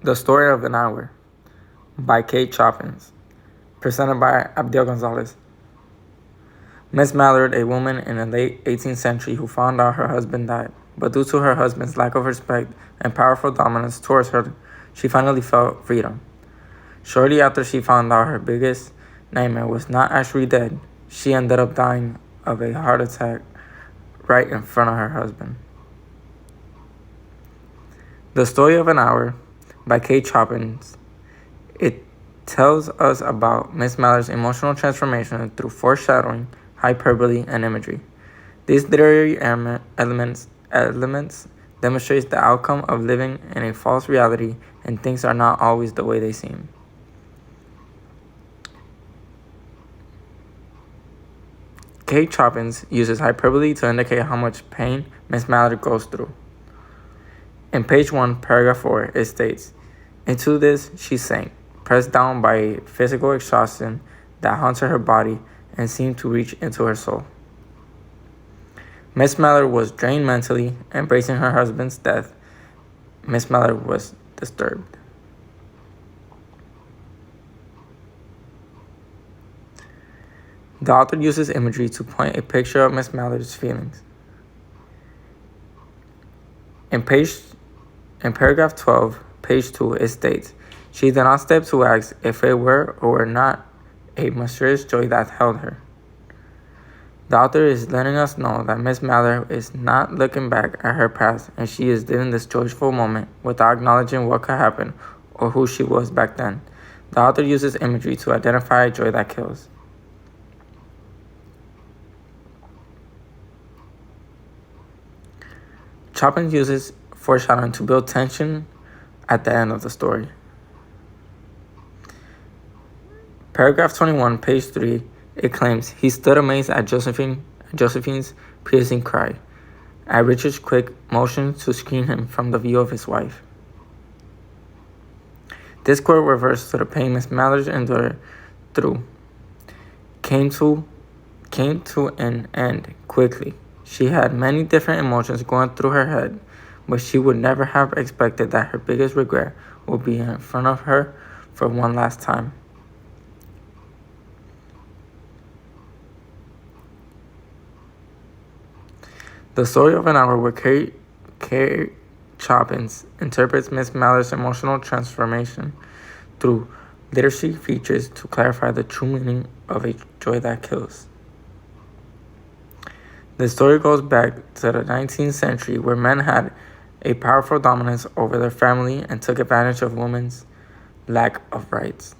The Story of an Hour by Kate Choppins, presented by Abdiel Gonzalez. Miss Mallard, a woman in the late 18th century who found out her husband died, but due to her husband's lack of respect and powerful dominance towards her, she finally felt freedom. Shortly after she found out her biggest nightmare was not actually dead, she ended up dying of a heart attack right in front of her husband. The Story of an Hour by Kate Choppins. It tells us about Miss Mallard's emotional transformation through foreshadowing, hyperbole, and imagery. These literary elements demonstrate the outcome of living in a false reality, and things are not always the way they seem. Kate Choppins uses hyperbole to indicate how much pain Miss Mallard goes through. In page 1, paragraph 4, it states, "Into this she sank, pressed down by a physical exhaustion that haunted her body and seemed to reach into her soul." Miss Mallard was drained mentally, embracing her husband's death. Miss Mallard was disturbed. The author uses imagery to point a picture of Miss Mallard's feelings. In paragraph 12, page 2, it states, "She did not step to ask if it were or were not a mysterious joy that held her." The author is letting us know that Miss Mallard is not looking back at her past, and she is living this joyful moment without acknowledging what could happen or who she was back then. The author uses imagery to identify a joy that kills. Choppins uses foreshadowing to build tension at the end of the story. Paragraph 21, page 3, it claims, "He stood amazed at Josephine's piercing cry, at Richard's quick motion to screen him from the view of his wife." This quote refers to the pain Miss Mallard endured through. Came to an end quickly. She had many different emotions going through her head, but she would never have expected that her biggest regret would be in front of her for one last time. The Story of an Hour, where Kate Choppins interprets Miss Mallard's emotional transformation through literary features to clarify the true meaning of a joy that kills. The story goes back to the 19th century, where men had a powerful dominance over their family and took advantage of women's lack of rights.